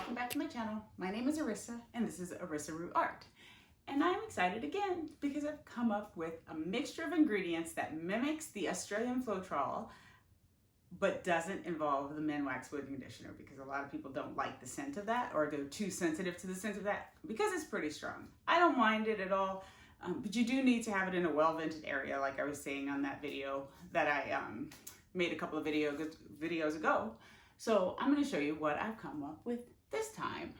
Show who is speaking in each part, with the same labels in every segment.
Speaker 1: welcome back to my channel. My name is Arissa and this is Arissa Root Art. And I'm excited again because I've come up with a mixture of ingredients that mimics the Australian Floetrol but doesn't involve the Minwax wood conditioner, because a lot of people don't like the scent of that, or they're too sensitive to the scent of that because it's pretty strong. I don't mind it at all, but you do need to have it in a well-vented area, like I was saying on that video that I made a couple of videos ago. So I'm going to show you what I've come up with this time.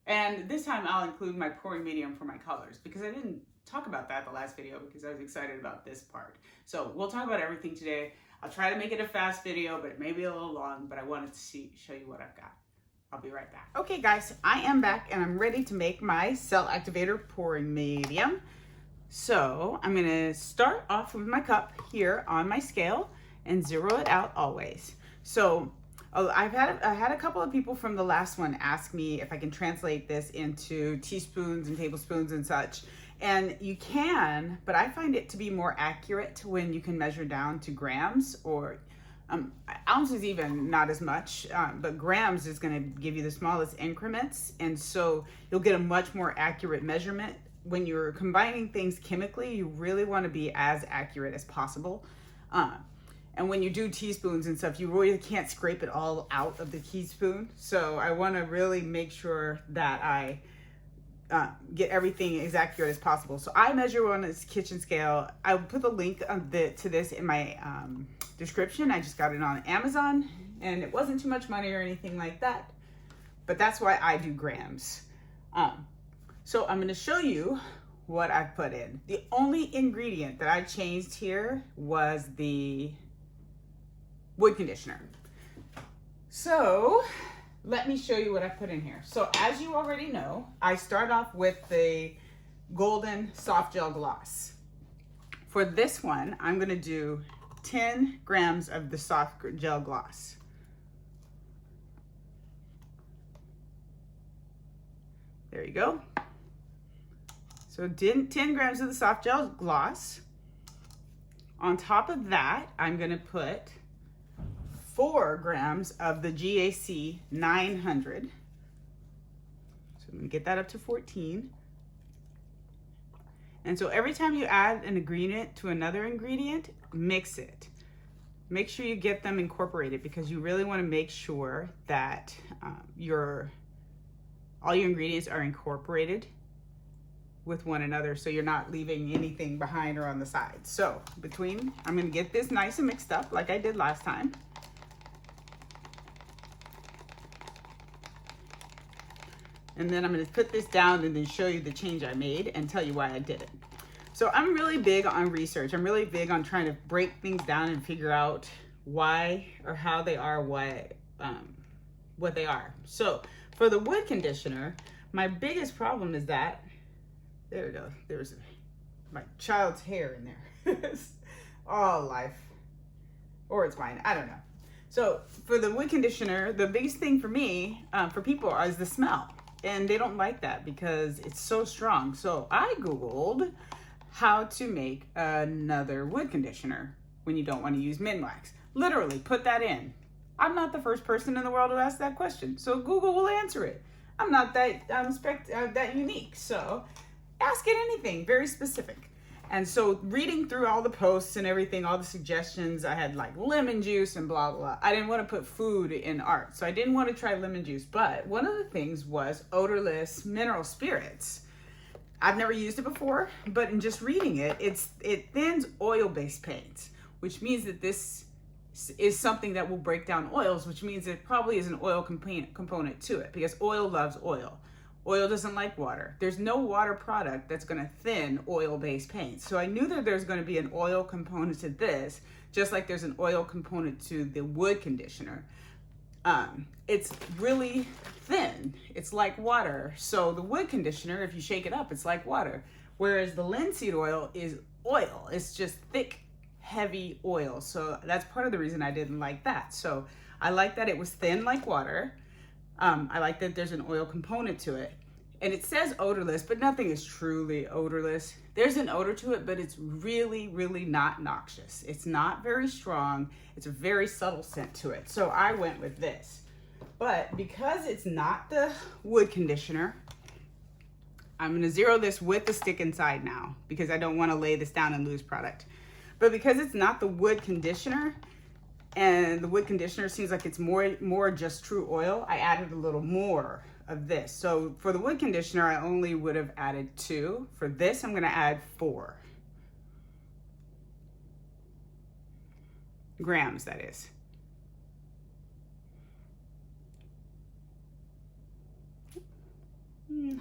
Speaker 1: And this time I'll include my pouring medium for my colors, because I didn't talk about that the last video because I was excited about this part. So we'll talk about everything today. I'll try to make it a fast video, but it may be a little long, but I wanted to show you what I've got. I'll be right back. Okay guys, I am back and I'm ready to make my Cell Activator pouring medium. So I'm gonna start off with my cup here on my scale and zero it out always. So I had a couple of people from the last one ask me if I can translate this into teaspoons and tablespoons and such. And you can, but I find it to be more accurate when you can measure down to grams, or ounces even not as much, but grams is gonna give you the smallest increments. And so you'll get a much more accurate measurement. When you're combining things chemically, you really wanna be as accurate as possible. And when you do teaspoons and stuff, you really can't scrape it all out of the teaspoon. So I wanna really make sure that I get everything as accurate as possible. So I measure on this kitchen scale. I'll put the link to this in my description. I just got it on Amazon and it wasn't too much money or anything like that, but that's why I do grams. So I'm gonna show you what I've put in. The only ingredient that I changed here was the wood conditioner. So let me show you what I put in here. So as you already know, I start off with the Golden Soft Gel Gloss. For this one, I'm gonna do 10 grams of the soft gel gloss. There you go. So 10 grams of the soft gel gloss. On top of that, I'm gonna put 4 grams of the GAC 900. So I'm gonna get that up to 14. And so every time you add an ingredient to another ingredient, mix it. Make sure you get them incorporated, because you really wanna make sure that all your ingredients are incorporated with one another, so you're not leaving anything behind or on the side. So I'm gonna get this nice and mixed up like I did last time. And then I'm gonna put this down and then show you the change I made and tell you why I did it. So I'm really big on research. I'm really big on trying to break things down and figure out why or how they are what they are. So for the wood conditioner, my biggest problem is that, there we go, there's my child's hair in there. All life, or it's mine, I don't know. So for the wood conditioner, the biggest thing for me, for people, is the smell. And they don't like that because it's so strong. So I Googled how to make another wood conditioner when you don't want to use Minwax. Literally put that in. I'm not the first person in the world to ask that question, so Google will answer it. I'm not that unique, so ask it anything, very specific. And so reading through all the posts and everything, all the suggestions, I had like lemon juice and blah, blah. I didn't want to put food in art, so I didn't want to try lemon juice. But one of the things was Odorless mineral spirits. I've never used it before, but in just reading it, it thins oil-based paints, which means that this is something that will break down oils, which means it probably is an oil component to it, because oil loves oil. Oil doesn't like water. There's no water product that's gonna thin oil-based paint. So I knew that there's gonna be an oil component to this, just like there's an oil component to the wood conditioner. It's really thin. It's like water. So the wood conditioner, if you shake it up, it's like water. Whereas the linseed oil is oil. It's just thick, heavy oil. So that's part of the reason I didn't like that. So I like that it was thin like water. I like that there's an oil component to it. And it says odorless, but nothing is truly odorless. There's an odor to it, but it's really, really not noxious. It's not very strong. It's a very subtle scent to it. So I went with this. But because it's not the wood conditioner, I'm gonna zero this with the stick inside now because I don't wanna lay this down and lose product. But because it's not the wood conditioner, and the wood conditioner seems like it's more just true oil, I added a little more of this. So for the wood conditioner, I only would have added 2. For this, I'm gonna add 4 grams, that is.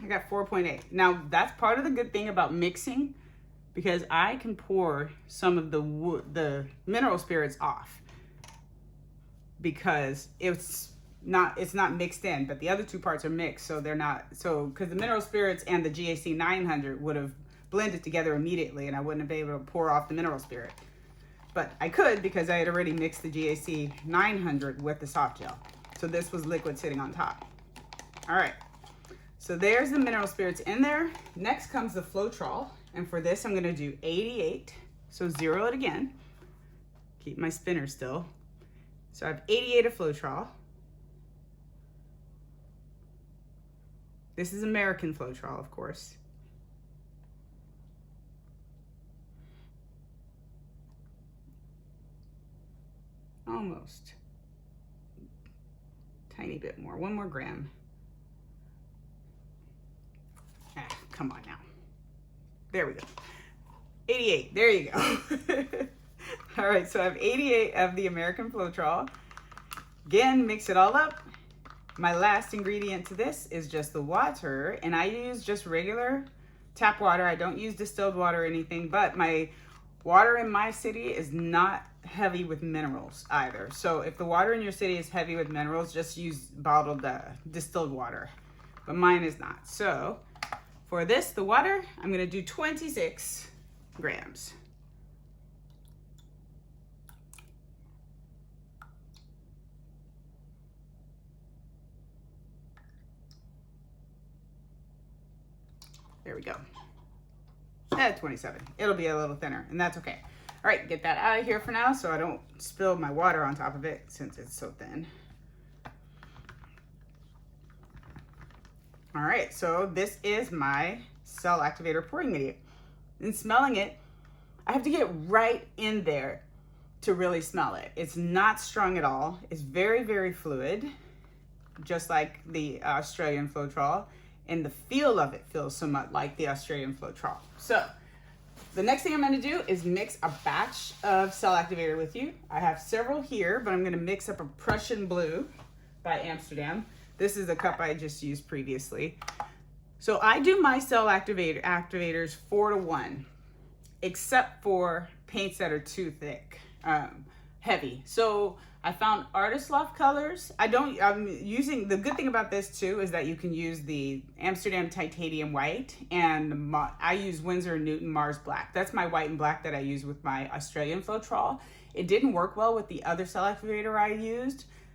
Speaker 1: I got 4.8. Now that's part of the good thing about mixing, because I can pour some of the mineral spirits off because it's not mixed in, but the other 2 parts are mixed, so they're not, so because the mineral spirits and the GAC 900 would have blended together immediately and I wouldn't have been able to pour off the mineral spirit. But I could because I had already mixed the GAC 900 with the soft gel. So this was liquid sitting on top. All right. So there's the mineral spirits in there. Next comes the Floetrol. And for this, I'm gonna do 88. So zero it again. Keep my spinner still. So I have 88 of Floetrol. This is American Floetrol, of course. Almost. Tiny bit more, 1 more gram. Come on now. There we go. 88, there you go. All right, so I have 88 of the American Floetrol. Again, mix it all up. My last ingredient to this is just the water, and I use just regular tap water. I don't use distilled water or anything, but my water in my city is not heavy with minerals either. So if the water in your city is heavy with minerals, just use bottled distilled water, but mine is not. So for this, the water, I'm gonna do 26 grams. There we go. At 27. It'll be a little thinner, and that's okay. All right, get that out of here for now so I don't spill my water on top of it since it's so thin. All right, so this is my cell activator pouring media. And smelling it, I have to get right in there to really smell it. It's not strong at all. It's very, very fluid, just like the Australian Floetrol. And the feel of it feels somewhat like the Australian Floetrol. So the next thing I'm gonna do is mix a batch of cell activator with you. I have several here, but I'm gonna mix up a Prussian Blue by Amsterdam. This is the cup I just used previously. So I do my cell activators 4 to 1, except for paints that are too thick, heavy. So I found Artist Loft colors. I'm using, the good thing about this too is that you can use the Amsterdam Titanium White, and I use Winsor & Newton Mars Black. That's my white and black that I use with my Australian Floetrol. It didn't work well with the other cell activator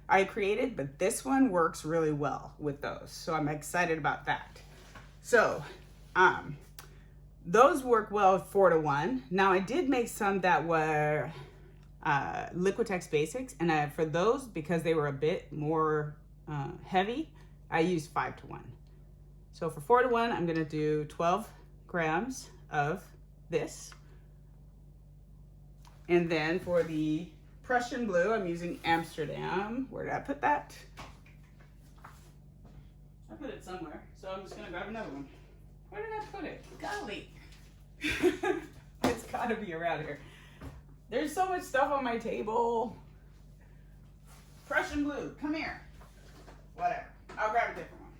Speaker 1: I created, but this one works really well with those. So I'm excited about that. So those work well 4 to 1. Now I did make some that were Liquitex Basics, and for those, because they were a bit more heavy, I used 5 to 1. So for 4 to 1, I'm gonna do 12 grams of this. And then for the Prussian Blue, I'm using Amsterdam. Where did I put that? I put it somewhere, so I'm just gonna grab another one. Where did I put it? Golly. It's gotta be around here. There's so much stuff on my table. Prussian Blue, come here. Whatever, I'll grab a different one.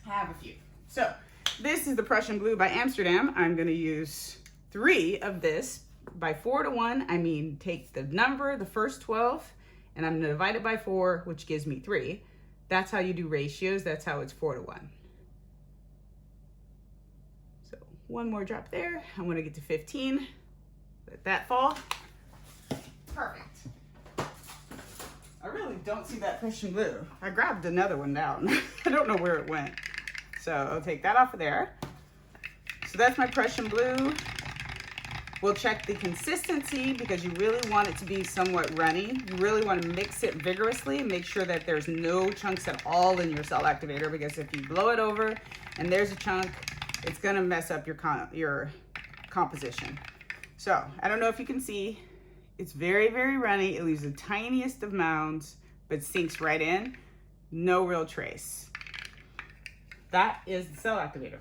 Speaker 1: I have a few. So this is the Prussian Blue by Amsterdam. I'm gonna use 3 of this. By 4 to 1, I mean take the number, the first 12, and I'm gonna divide it by 4, which gives me 3. That's how you do ratios. That's how it's 4 to 1. So 1 more drop there. I wanna get to 15. Let that fall. Perfect. I really don't see that Prussian Blue. I grabbed another one down. I don't know where it went. So I'll take that off of there. So that's my Prussian Blue. We'll check the consistency because you really want it to be somewhat runny. You really want to mix it vigorously and make sure that there's no chunks at all in your cell activator, because if you blow it over and there's a chunk, it's gonna mess up your composition. So I don't know if you can see, it's very, very runny. It leaves the tiniest of mounds, but sinks right in. No real trace. That is the cell activator.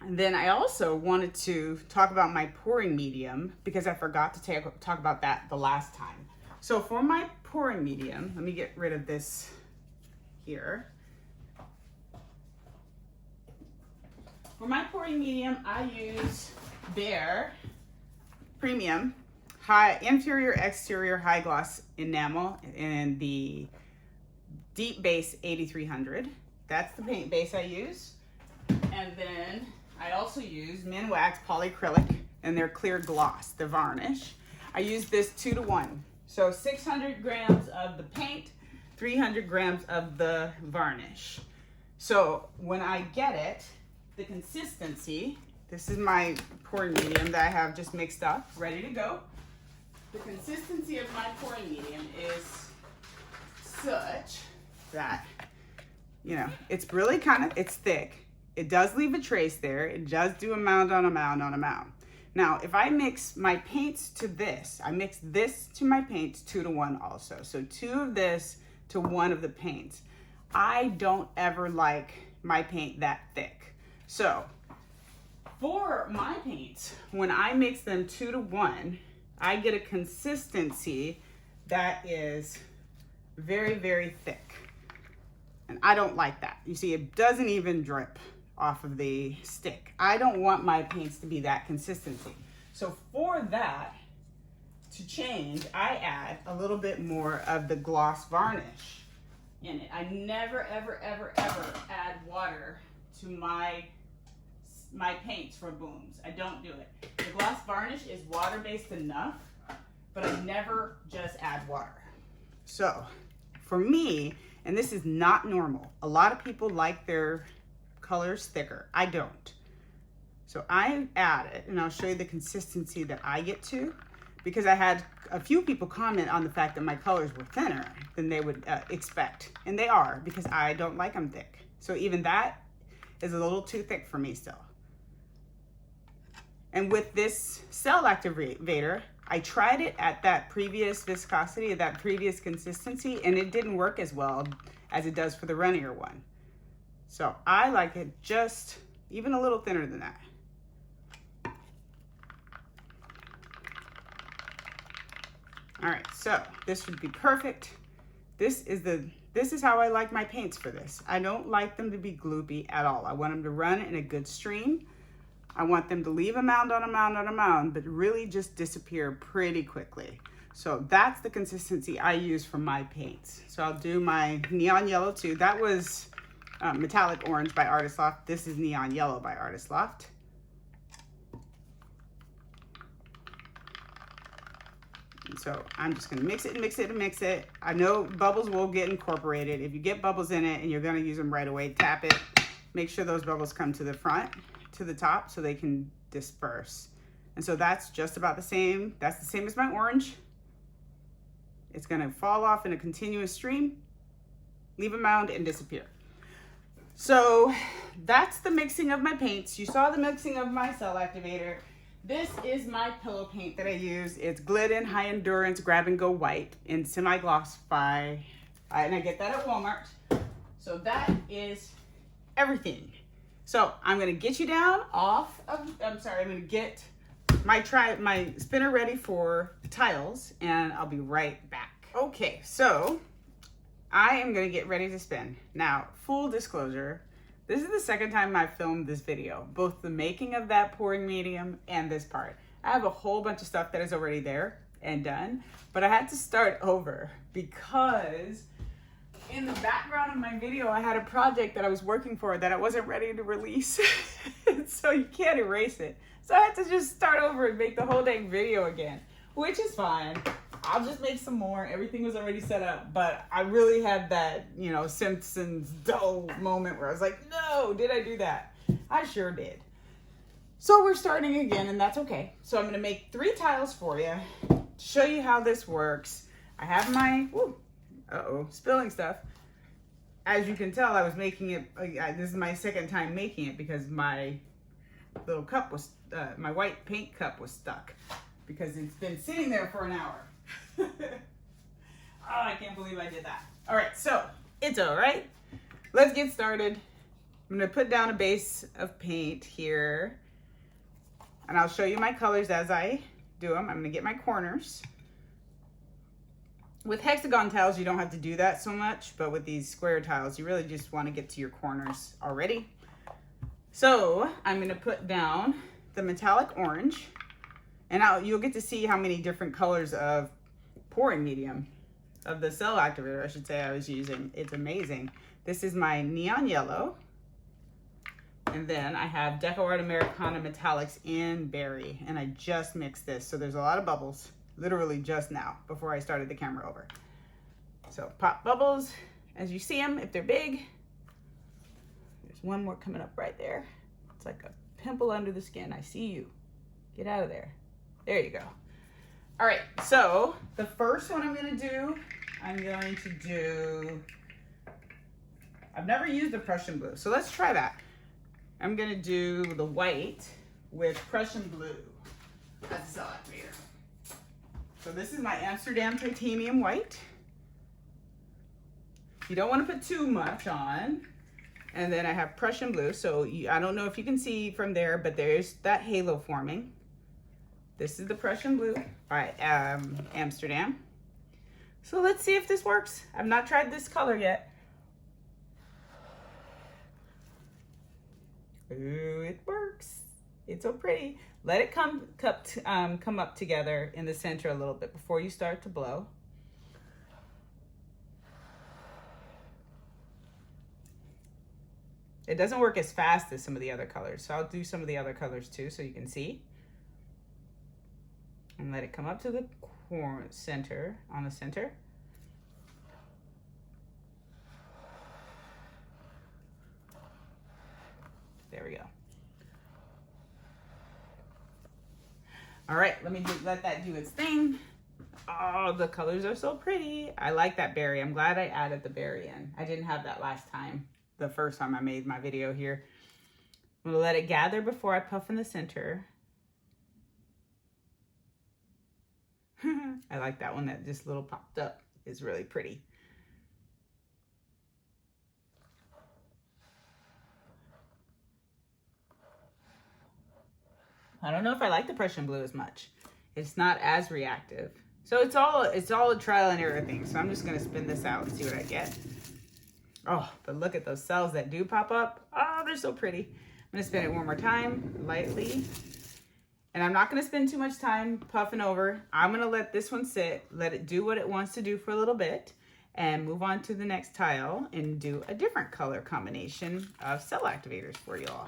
Speaker 1: And then I also wanted to talk about my pouring medium because I forgot to talk about that the last time. So for my pouring medium, let me get rid of this here. For my pouring medium, I use Behr Premium Interior Exterior High Gloss Enamel in the Deep Base 8300. That's the paint base I use. And then I also use Minwax Polycrylic and their clear gloss, the varnish. I use this 2-to-1. So 600 grams of the paint, 300 grams of the varnish. So when I get it, the consistency, this is my pouring medium that I have just mixed up, ready to go. The consistency of my pouring medium is such that, you know, it's really it's thick. It does leave a trace there. It does do a mound on a mound on a mound. Now, if I mix my paints to this, I mix this to my paints 2-to-1 also. So 2 of this to 1 of the paints. I don't ever like my paint that thick. So for my paints, when I mix them 2-to-1, I get a consistency that is very, very thick. And I don't like that. You see, it doesn't even drip off of the stick. I don't want my paints to be that consistency. So for that to change, I add a little bit more of the gloss varnish in it. I never, ever, ever, ever add water to my paints for booms. I don't do it. The gloss varnish is water-based enough, but I never just add water. So for me, and this is not normal, a lot of people like their colors thicker. I don't. So I add it, and I'll show you the consistency that I get to, because I had a few people comment on the fact that my colors were thinner than they would expect. And they are, because I don't like them thick. So even that is a little too thick for me still. And with this cell activator, I tried it at that previous viscosity, that previous consistency, and it didn't work as well as it does for the runnier one. So I like it just even a little thinner than that. All right, so this would be perfect. This is how I like my paints for this. I don't like them to be gloopy at all. I want them to run in a good stream. I want them to leave a mound on a mound on a mound, but really just disappear pretty quickly. So that's the consistency I use for my paints. So I'll do my neon yellow too. That was metallic orange by Artist Loft. This is neon yellow by Artist Loft. And so I'm just gonna mix it and mix it and mix it. I know bubbles will get incorporated. If you get bubbles in it and you're gonna use them right away, tap it. Make sure those bubbles come to the front, to the top, so they can disperse. And so that's just about the same. That's the same as my orange. It's gonna fall off in a continuous stream, leave a mound, and disappear. So that's the mixing of my paints. You saw the mixing of my cell activator. This is my pillow paint that I use. It's Glidden High Endurance Grab and Go White in semi-gloss and I get that at Walmart. So that is everything. So I'm gonna get you down I'm gonna get my spinner ready for the tiles, and I'll be right back. Okay, so I am gonna get ready to spin. Now, full disclosure, this is the second time I've filmed this video, both the making of that pouring medium and this part. I have a whole bunch of stuff that is already there and done, but I had to start over because in the background of my video, I had a project that I was working for that I wasn't ready to release. So you can't erase it. So I had to just start over and make the whole dang video again, which is fine. I'll just make some more. Everything was already set up, but I really had that, you know, Simpsons dull moment where I was like, no, did I do that? I sure did. So we're starting again, and that's okay. So I'm gonna make 3 tiles for you to show you how this works. I have my, spilling stuff. As you can tell, I was making it, this is my second time making it because my little cup was, my white paint cup was stuck because it's been sitting there for an hour. Oh, I can't believe I did that. All right, so it's all right. Let's get started. I'm gonna put down a base of paint here, and I'll show you my colors as I do them. I'm gonna get my corners. With hexagon tiles, you don't have to do that so much, but with these square tiles, you really just want to get to your corners already. So I'm gonna put down the metallic orange, and you'll get to see how many different colors of pouring medium, of the cell activator, I should say, I was using. It's amazing. This is my neon yellow, and then I have Deco Art Americana Metallics in Berry, and I just mixed this, so there's a lot of bubbles. Literally just now, before I started the camera over. So pop bubbles as you see them, if they're big. There's one more coming up right there. It's like a pimple under the skin. I see you. Get out of there. There you go. All right, so the first one I'm going to do, I've never used the Prussian blue, so let's try that. I'm going to do the white with Prussian blue as a cell activator. So this is my Amsterdam titanium white. You don't want to put too much on. And then I have Prussian blue. So I don't know if you can see from there, but there's that halo forming. This is the Prussian blue by Amsterdam. So let's see if this works. I've not tried this color yet. Ooh, it works. It's so pretty. Let it come up together in the center a little bit before you start to blow. It doesn't work as fast as some of the other colors, so I'll do some of the other colors too so you can see. And let it come up to the center, on the center. There we go. All right, let that do its thing. Oh, the colors are so pretty. I like that berry. I'm glad I added the berry in. I didn't have that last time, the first time I made my video here. I'm gonna let it gather before I puff in the center. I like that one that just little popped up. It's really pretty. I don't know if I like the Prussian blue as much. It's not as reactive. So it's all a trial and error thing. So I'm just gonna spin this out and see what I get. Oh, but look at those cells that do pop up. Oh, they're so pretty. I'm gonna spin it one more time, lightly. And I'm not gonna spend too much time puffing over. I'm gonna let this one sit, let it do what it wants to do for a little bit, and move on to the next tile and do a different color combination of cell activators for y'all.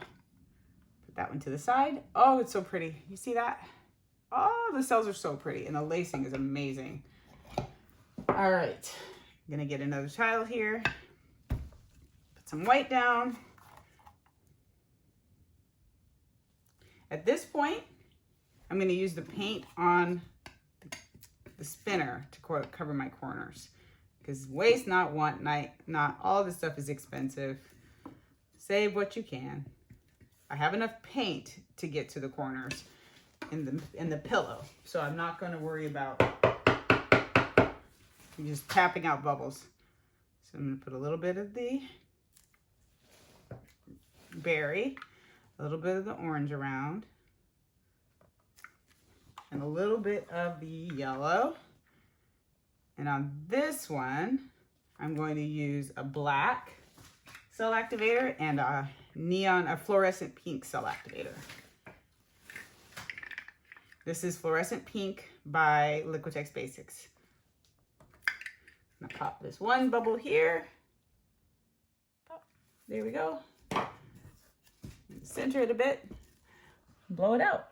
Speaker 1: That one to the side. Oh, it's so pretty. You see that? Oh, the cells are so pretty, and the lacing is amazing. All right, I'm gonna get another tile here. Put some white down. At this point, I'm gonna use the paint on the spinner to cover my corners, because waste not, want not. All this stuff is expensive. Save what you can. I have enough paint to get to the corners in the pillow, so I'm not going to worry about just tapping out bubbles. So I'm going to put a little bit of the berry, a little bit of the orange around, and a little bit of the yellow. And on this one, I'm going to use a black cell activator and a fluorescent pink cell activator. This is fluorescent pink by Liquitex Basics. I'm gonna pop this one bubble here. Pop. There we go. Center it a bit. Blow it out.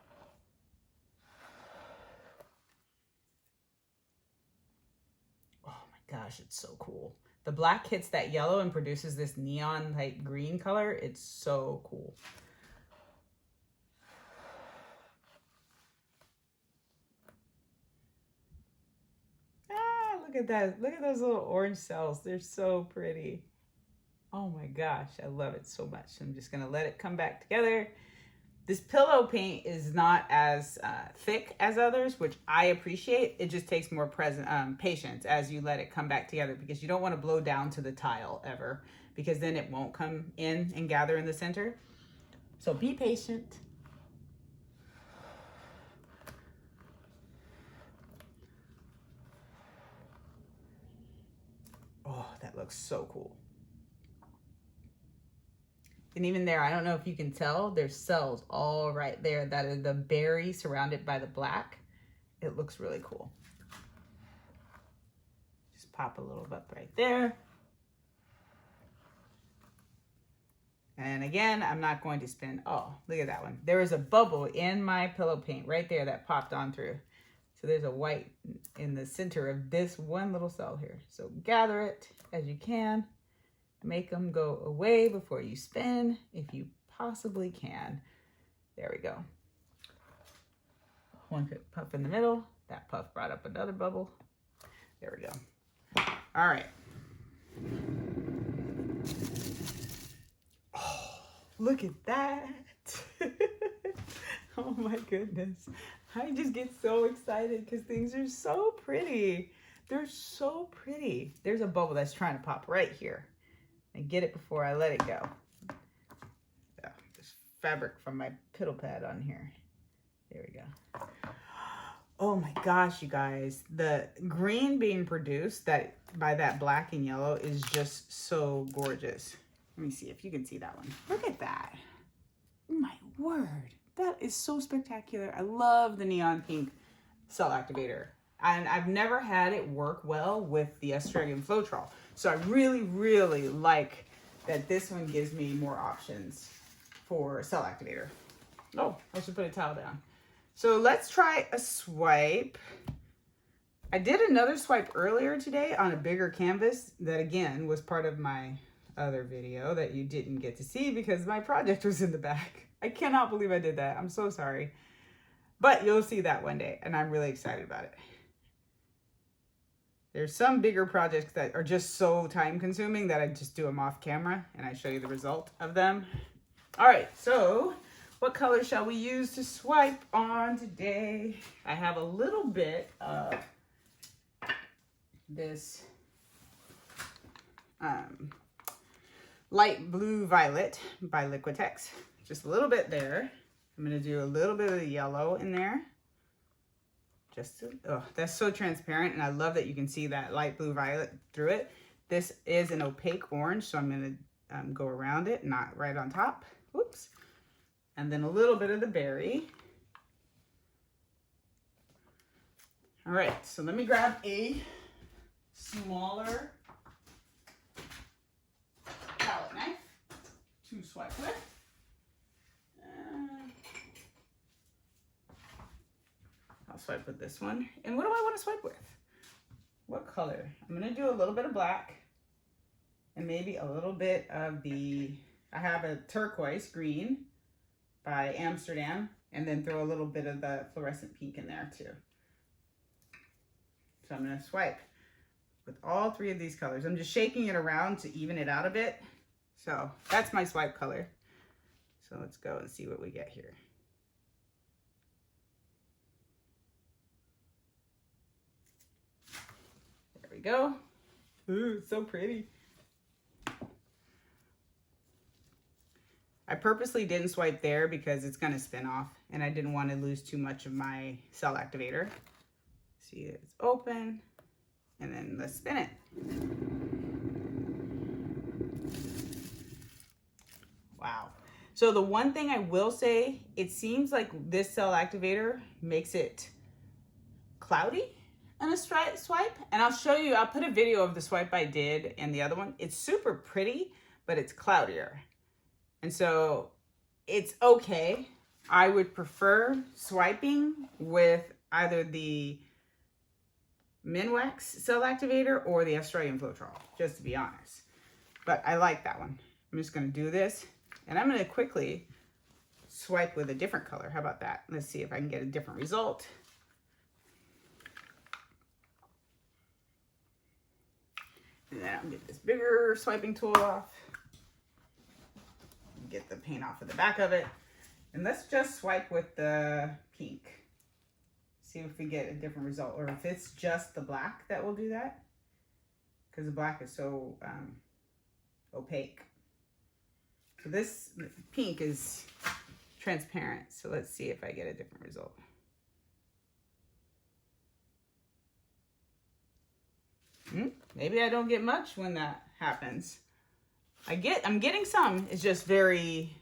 Speaker 1: Oh my gosh, it's so cool. The black hits that yellow and produces this neon type green color. It's so cool. Look at that. Look at those little orange cells. They're so pretty. Oh my gosh, I love it so much. I'm just gonna let it come back together. This pillow paint is not as thick as others, which I appreciate. It just takes more patience as you let it come back together, because you don't want to blow down to the tile ever, because then it won't come in and gather in the center. So be patient. Oh, that looks so cool. And even there, I don't know if you can tell, there's cells all right there that are the berry surrounded by the black. It looks really cool. Just pop a little up right there. And again, I'm not going to spin. Oh, look at that one. There is a bubble in my pillow paint right there that popped on through. So there's a white in the center of this one little cell here. So gather it as you can. Make them go away before you spin, if you possibly can. There we go. One quick puff in the middle. That puff brought up another bubble. There we go. All right. Oh, look at that. Oh my goodness. I just get so excited because things are so pretty. They're so pretty. There's a bubble that's trying to pop right here. And get it before I let it go. Oh, there's fabric from my pillow pad on here. There we go. Oh my gosh, you guys. The green being produced by that black and yellow is just so gorgeous. Let me see if you can see that one. Look at that. Oh my word. That is so spectacular. I love the neon pink cell activator. And I've never had it work well with the Australian Floetrol. So I really, really like that this one gives me more options for cell activator. Oh, I should put a towel down. So let's try a swipe. I did another swipe earlier today on a bigger canvas that again was part of my other video that you didn't get to see because my project was in the back. I cannot believe I did that. I'm so sorry. But you'll see that one day and I'm really excited about it. There's some bigger projects that are just so time consuming that I just do them off camera and I show you the result of them. All right, so what color shall we use to swipe on today? I have a little bit of this light blue violet by Liquitex. Just a little bit there. I'm gonna do a little bit of the yellow in there. Oh, that's so transparent, and I love that you can see that light blue violet through it. This is an opaque orange, so I'm going to go around it, not right on top. Whoops. And then a little bit of the berry. All right, so let me grab a smaller palette knife to swipe with. I'll swipe with this one. And what do I want to swipe with? What color? I'm going to do a little bit of black and maybe a little bit of I have a turquoise green by Amsterdam, and then throw a little bit of the fluorescent pink in there too. So I'm going to swipe with all three of these colors. I'm just shaking it around to even it out a bit. So that's my swipe color. So let's go and see what we get here. Go. Ooh, it's so pretty. I purposely didn't swipe there because it's going to spin off and I didn't want to lose too much of my cell activator. See, it's open and then let's spin it. Wow. So the one thing I will say, it seems like this cell activator makes it cloudy on a swipe, and I'll show you, I'll put a video of the swipe I did and the other one. It's super pretty, but it's cloudier. And so it's okay. I would prefer swiping with either the Minwax cell activator or the Australian Floetrol, just to be honest. But I like that one. I'm just gonna do this and I'm gonna quickly swipe with a different color. How about that? Let's see if I can get a different result. And then I'll get this bigger swiping tool off. Get the paint off of the back of it. And let's just swipe with the pink. See if we get a different result, or if it's just the black that will do that. Because the black is so opaque. So this pink is transparent. So let's see if I get a different result. Maybe I don't get much when that happens. I'm getting some. It's just very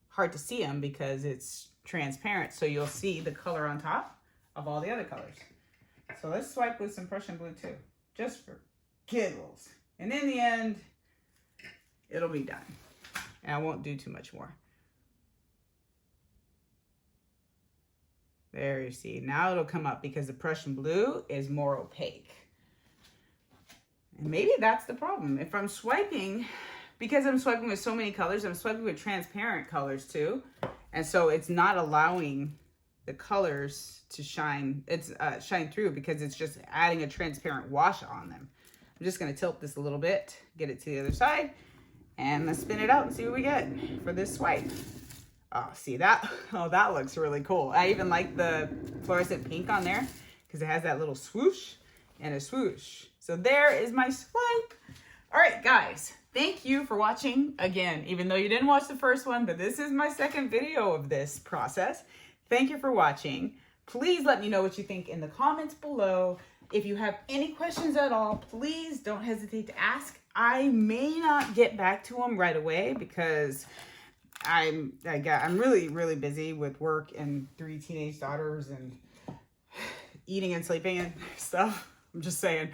Speaker 1: hard to see them because it's transparent. So you'll see the color on top of all the other colors. So let's swipe with some Prussian blue too, just for giggles. And in the end, it'll be done. And I won't do too much more. There, you see. Now it'll come up because the Prussian blue is more opaque. And maybe that's the problem. If I'm swiping, because I'm swiping with so many colors, I'm swiping with transparent colors too. And so it's not allowing the colors to shine, shine through, because it's just adding a transparent wash on them. I'm just gonna tilt this a little bit, get it to the other side, and let's spin it out and see what we get for this swipe. Oh, see that? Oh, that looks really cool. I even like the fluorescent pink on there because it has that little swoosh and a swoosh. So there is my swipe. All right, guys, thank you for watching again, even though you didn't watch the first one, but this is my second video of this process. Thank you for watching. Please let me know what you think in the comments below. If you have any questions at all, please don't hesitate to ask. I may not get back to them right away because I'm really busy with work and 3 teenage daughters and eating and sleeping and stuff. I'm just saying.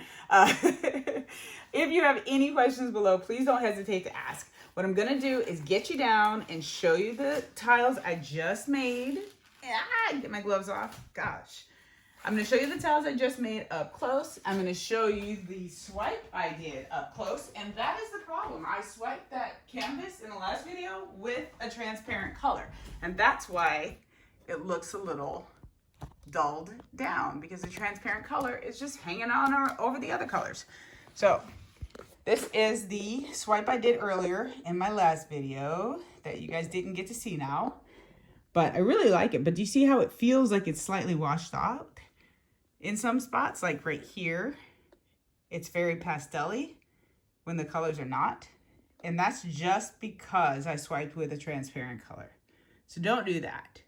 Speaker 1: If you have any questions below, please don't hesitate to ask. What I'm gonna do is get you down and show you the tiles I just made. Get my gloves off. Gosh. I'm gonna show you the tiles I just made up close. I'm gonna show you the swipe I did up close. And that is the problem. I swiped that canvas in the last video with a transparent color. And that's why it looks a little dulled down, because the transparent color is just hanging on over the other colors. So this is the swipe I did earlier in my last video that you guys didn't get to see now. But I really like it. But do you see how it feels like it's slightly washed out? In some spots, like right here, it's very pastel-y when the colors are not. And that's just because I swiped with a transparent color. So don't do that.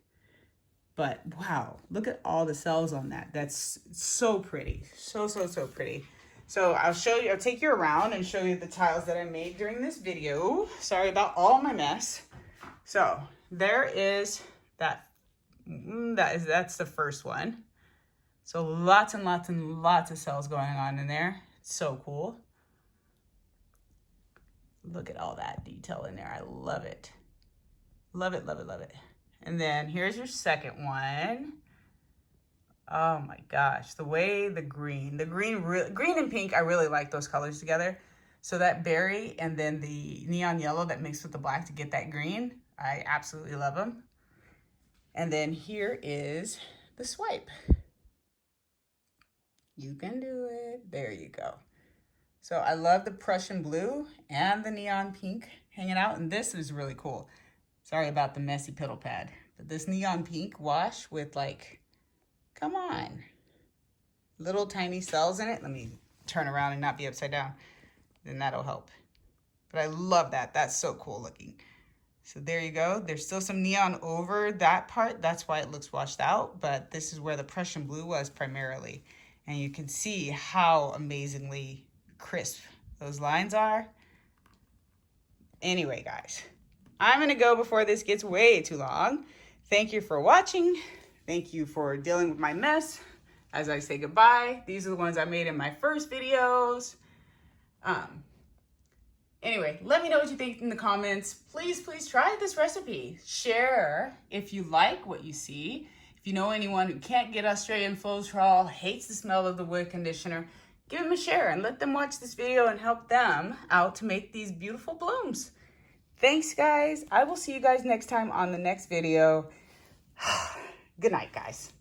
Speaker 1: But wow, look at all the cells on that. That's so pretty. So pretty. So I'll take you around and show you the tiles that I made during this video. Sorry about all my mess. So there is that's the first one. So lots and lots of cells going on in there. It's so cool. Look at all that detail in there. I love it. Love it. And then here's your second one. Oh my gosh, the way the green and pink, I really like those colors together. So that berry and then the neon yellow that mixed with the black to get that green, I absolutely love them. And then here is the swipe. You can do it. There you go. So I love the Prussian blue and the neon pink hanging out. And this is really cool. Sorry about the messy piddle pad. But this neon pink wash with like, come on, little tiny cells in it. Let me turn around and not be upside down. Then that'll help. But I love that. That's so cool looking. So there you go. There's still some neon over that part. That's why it looks washed out. But this is where the Prussian blue was primarily. And you can see how amazingly crisp those lines are. Anyway, guys, I'm going to go before this gets way too long. Thank you for watching. Thank you for dealing with my mess as I say goodbye. These are the ones I made in my first videos. Anyway, let me know what you think in the comments. Please try this recipe. Share if you like what you see. If you know anyone who can't get Australian Floetrol, hates the smell of the wood conditioner, give them a share and let them watch this video and help them out to make these beautiful blooms. Thanks, guys. I will see you guys next time on the next video. Good night, guys.